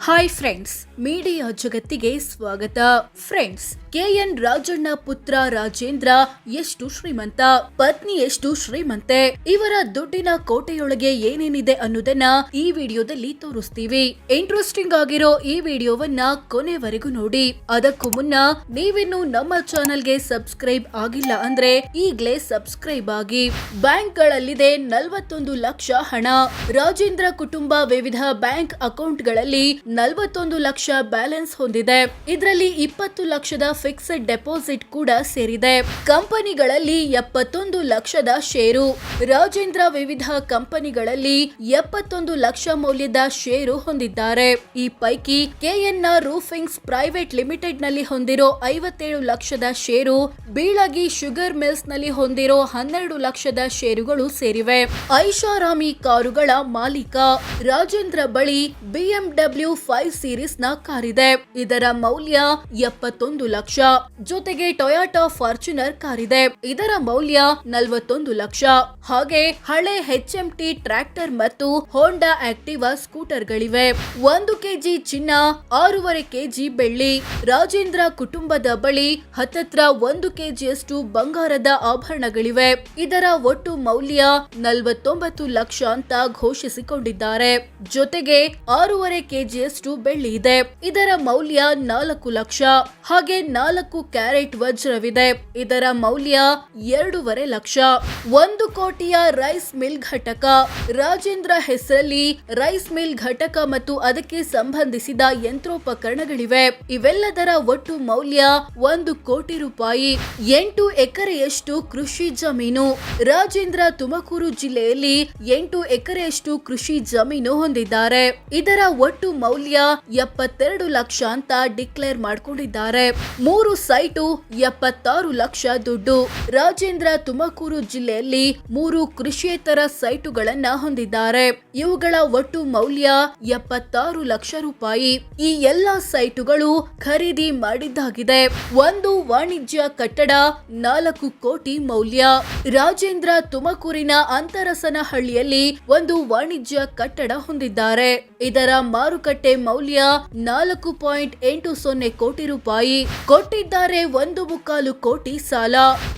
Hi friends, media ಜಗತ್ತಿಗೆ ಸ್ವಾಗತ. Friends, K N Rajanna ಪುತ್ರ ರಾಜೇಂದ್ರ ಎಷ್ಟು ಶ್ರೀಮಂತ, ಪತ್ನಿ ಎಷ್ಟು ಶ್ರೀಮಂತೆ, ಇವರ ದುಡ್ಡಿನ ಕೋಟೆಯೊಳಗೆ ಏನೇನಿದೆ ಅನ್ನೋದನ್ನ ಈ ವಿಡಿಯೋದಲ್ಲಿ ತೋರಿಸ್ತೀವಿ. ಇಂಟ್ರೆಸ್ಟಿಂಗ್ ಆಗಿರೋ ಈ ವಿಡಿಯೋವನ್ನ ಕೊನೆವರೆಗೂ ನೋಡಿ. ಅದಕ್ಕೂ ಮುನ್ನ ನೀವಿನ್ನು ನಮ್ಮ ಚಾನೆಲ್ಗೆ ಸಬ್ಸ್ಕ್ರೈಬ್ ಆಗಿಲ್ಲ ಅಂದ್ರೆ ಈಗ್ಲೇ ಸಬ್ಸ್ಕ್ರೈಬ್ ಆಗಿ. ಬ್ಯಾಂಕ್ಗಳಲ್ಲಿದೆ 41 ಲಕ್ಷ ಹಣ. ರಾಜೇಂದ್ರ ಕುಟುಂಬ ವಿವಿಧ ಬ್ಯಾಂಕ್ ಅಕೌಂಟ್ಗಳಲ್ಲಿ 41 ಲಕ್ಷ ಬ್ಯಾಲೆನ್ಸ್ ಹೊಂದಿದೆ. ಇದರಲ್ಲಿ 20 ಲಕ್ಷದ ಫಿಕ್ಸ್ಡ್ ಡೆಪಾಸಿಟ್ ಕೂಡ ಸೇರಿದೆ. ಕಂಪನಿಗಳಲ್ಲಿ 71 ಲಕ್ಷದ ಷೇರು. ರಾಜೇಂದ್ರ ವಿವಿಧ ಕಂಪನಿಗಳಲ್ಲಿ 71 ಲಕ್ಷ ಮೌಲ್ಯದ ಷೇರು ಹೊಂದಿದ್ದಾರೆ. ಈ ಪೈಕಿ ಕೆಎನ್ ರೂಫಿಂಗ್ಸ್ ಪ್ರೈವೇಟ್ ಲಿಮಿಟೆಡ್ ನಲ್ಲಿ ಹೊಂದಿರೋ 57 ಲಕ್ಷದ ಷೇರು, ಬೀಳಗಿ ಶುಗರ್ ಮಿಲ್ಸ್ ನಲ್ಲಿ ಹೊಂದಿರೋ 12 ಲಕ್ಷದ ಷೇರುಗಳು ಸೇರಿವೆ. ಐಷಾರಾಮಿ ಕಾರುಗಳ ಮಾಲೀಕ. ರಾಜೇಂದ್ರ ಬಳಿ BMW 5 ಸೀರೀಸ್ ನ ಕಾರಿದೆ. ಇದರ ಮೌಲ್ಯ 71 ಲಕ್ಷ. ಜೊತೆಗೆ ಟೊಯಾಟಾ ಫಾರ್ಚುನರ್ ಕಾರಿದೆ. ಇದರ ಮೌಲ್ಯ 41 ಲಕ್ಷ. ಹಾಗೆ ಹಳೆ HMT ಟ್ರ್ಯಾಕ್ಟರ್ ಮತ್ತು ಹೋಂಡಾ ಆಕ್ಟಿವಾ ಸ್ಕೂಟರ್ ಗಳಿವೆ. 1 ಕೆಜಿ ಚಿನ್ನ, 6.5 ಕೆಜಿ ಬೆಳ್ಳಿ. ರಾಜೇಂದ್ರ ಕುಟುಂಬದ ಬಳಿ ಹತ್ತತ್ರ 1 ಕೆಜಿಯಷ್ಟು ಬಂಗಾರದ ಆಭರಣಗಳಿವೆ. ಇದರ ಒಟ್ಟು ಮೌಲ್ಯ 49 ಲಕ್ಷ ಅಂತ ಘೋಷಿಸಿಕೊಂಡಿದ್ದಾರೆ. ಜೊತೆಗೆ 6.5 ಕೆಜಿಯಷ್ಟು ಬೆಳ್ಳಿ ಇದೆ. ಇದರ ಮೌಲ್ಯ 4 ಲಕ್ಷ. ಹಾಗೆ 4 ಕ್ಯಾರೆಟ್ ವಜ್ರವಿದೆ. ಇದರ ಮೌಲ್ಯ 2.5 ಲಕ್ಷ. 1 ಕೋಟಿಯ ರೈಸ್ ಮಿಲ್ ಘಟಕ. ರಾಜೇಂದ್ರ ಹೆಸರಲ್ಲಿ ರೈಸ್ ಮಿಲ್ ಘಟಕ ಮತ್ತು ಅದಕ್ಕೆ ಸಂಬಂಧಿಸಿದ ಯಂತ್ರೋಪಕರಣಗಳಿವೆ. ಇವೆಲ್ಲದರ ಒಟ್ಟು ಮೌಲ್ಯ 1 ಕೋಟಿ ರೂಪಾಯಿ. 8 ಎಕರೆಯಷ್ಟು ಕೃಷಿ ಜಮೀನು. ರಾಜೇಂದ್ರ ತುಮಕೂರು ಜಿಲ್ಲೆಯಲ್ಲಿ 8 ಎಕರೆಯಷ್ಟು ಕೃಷಿ ಜಮೀನು ಹೊಂದಿದ್ದಾರೆ. ಇದರ ಒಟ್ಟು ಮೌಲ್ಯ 72 ಲಕ್ಷ ಅಂತ ಡಿಕ್ಲೇರ್ ಮಾಡಿಕೊಂಡಿದ್ದಾರೆ. 3 ಸೈಟು 76 ಲಕ್ಷ ದುಡ್ಡು. ರಾಜೇಂದ್ರ ತುಮಕೂರು ಜಿಲ್ಲೆಯಲ್ಲಿ 3 ಕೃಷಿಯೇತರ ಸೈಟುಗಳನ್ನ ಹೊಂದಿದ್ದಾರೆ. ಇವುಗಳ ಒಟ್ಟು ಮೌಲ್ಯ 76 ಲಕ್ಷ ರೂಪಾಯಿ. ಈ ಎಲ್ಲಾ ಸೈಟುಗಳು ಖರೀದಿ ಮಾಡಿದ್ದಾಗಿದೆ. 1 ವಾಣಿಜ್ಯ ಕಟ್ಟಡ 4 ಕೋಟಿ ಮೌಲ್ಯ. ರಾಜೇಂದ್ರ ತುಮಕೂರಿನ ಅಂತರಸನಹಳ್ಳಿಯಲ್ಲಿ 1 ವಾಣಿಜ್ಯ ಕಟ್ಟಡ ಹೊಂದಿದ್ದಾರೆ. ಇದರ ಮಾರುಕಟ್ಟೆ ಮೌಲ್ಯ 4.80 ಕೋಟಿ ರೂಪಾಯಿ. ಕೊಟ್ಟಿದ್ದಾರೆ 1.25 ಕೋಟಿ ಸಾಲ.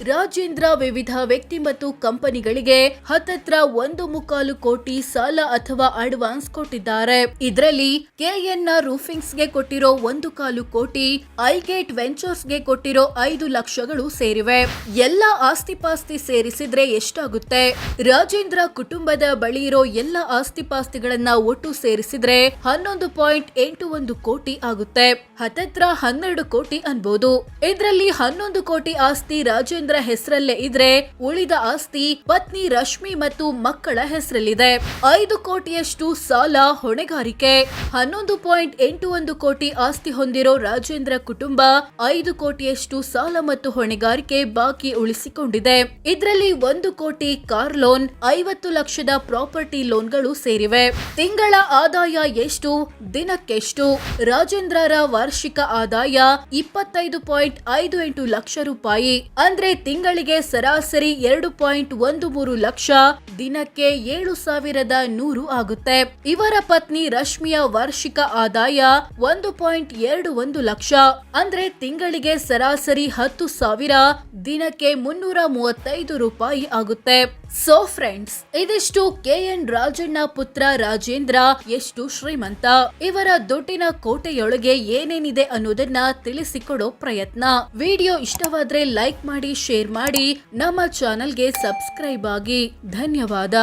ರಾಜೇಂದ್ರ ವಿವಿಧ ವ್ಯಕ್ತಿ ಮತ್ತು ಕಂಪನಿಗಳಿಗೆ ಹತ್ತತ್ರ 1.25 ಕೋಟಿ ಸಾಲ ಅಥವಾ ಅಡ್ವಾನ್ಸ್ ಕೊಟ್ಟಿದ್ದಾರೆ. ಇದರಲ್ಲಿ ಕೆಎನ್ ರೂಫಿಂಗ್ಸ್ ಗೆ ಕೊಟ್ಟಿರೋ 1.25 ಕೋಟಿ, ಐಗೇಟ್ ವೆಂಚರ್ಸ್ ಗೆ ಕೊಟ್ಟಿರೋ 5 ಲಕ್ಷಗಳು ಸೇರಿವೆ. ಎಲ್ಲ ಆಸ್ತಿಪಾಸ್ತಿ ಸೇರಿಸಿದ್ರೆ ಎಷ್ಟಾಗುತ್ತೆ? ರಾಜೇಂದ್ರ ಕುಟುಂಬದ ಬಳಿ ಇರೋ ಎಲ್ಲ ಆಸ್ತಿಪಾಸ್ತಿಗಳನ್ನ ಒಟ್ಟು ಸೇರಿಸಿದ್ರೆ 11.81 ಕೋಟಿ ಆಗುತ್ತೆ. ಹತ್ತತ್ರ 12 ಕೋಟಿ ಅನ್ಬೋದು. ಇದರಲ್ಲಿ 11 ಕೋಟಿ ಆಸ್ತಿ ರಾಜೇಂದ್ರ ಹೆಸರಲ್ಲೇ ಇದ್ರೆ ಉಳಿದ ಆಸ್ತಿ ಪತ್ನಿ ರಶ್ಮಿ ಮತ್ತು ಮಕ್ಕಳ ಹೆಸರಲ್ಲಿದೆ. 5 ಕೋಟಿಯಷ್ಟು ಸಾಲ ಹೊಣೆಗಾರಿಕೆ. 11.81 ಕೋಟಿ ಆಸ್ತಿ ಹೊಂದಿರೋ ರಾಜೇಂದ್ರ ಕುಟುಂಬ 5 ಕೋಟಿಯಷ್ಟು ಸಾಲ ಮತ್ತು ಹೊಣೆಗಾರಿಕೆ ಬಾಕಿ ಉಳಿಸಿಕೊಂಡಿದೆ. ಇದರಲ್ಲಿ 1 ಕೋಟಿ ಕಾರ್ ಲೋನ್, 50 ಲಕ್ಷದ ಪ್ರಾಪರ್ಟಿ ಲೋನ್ಗಳು ಸೇರಿವೆ. ತಿಂಗಳ ಆದಾಯ ಎಷ್ಟು, ದಿನಕ್ಕೆಷ್ಟು? ರಾಜೇಂದ್ರರ ವಾರ್ಷಿಕ ಆದಾಯ 25.58 ಲಕ್ಷ ರೂಪಾಯಿ. ಅಂದ್ರೆ ತಿಂಗಳಿಗೆ ಸರಾಸರಿ 2.13 ಲಕ್ಷ, ದಿನಕ್ಕೆ 7,100 ಆಗುತ್ತೆ. ಇವರ ಪತ್ನಿ ರಶ್ಮಿಯ ವಾರ್ಷಿಕ ಆದಾಯ 1.21 ಲಕ್ಷ. ಅಂದ್ರೆ ತಿಂಗಳಿಗೆ ಸರಾಸರಿ 10,000, ದಿನಕ್ಕೆ 335 ರೂಪಾಯಿ ಆಗುತ್ತೆ. ಸೊ ಫ್ರೆಂಡ್ಸ್, ಇದಿಷ್ಟು ಕೆಎನ್ ರಾಜಣ್ಣ ಪುತ್ರ ರಾಜೇಂದ್ರ ಎಷ್ಟು ಶ್ರೀಮಂತ, ಇವರ ದುಡ್ಡಿನ ಕೋಟೆಯೊಳಗೆ ಏನೇನಿದೆ ಅನ್ನೋದನ್ನ ತಿಳಿಸಿಕೊಡೋ ಪ್ರಯತ್ನ. ವಿಡಿಯೋ ಇಷ್ಟವಾದ್ರೆ ಲೈಕ್ ಮಾಡಿ, ಶೇರ್ ಮಾಡಿ, ನಮ್ಮ ಚಾನೆಲ್ಗೆ ಸಬ್ಸ್ಕ್ರೈಬ್ ಆಗಿ. ಧನ್ಯವಾದ.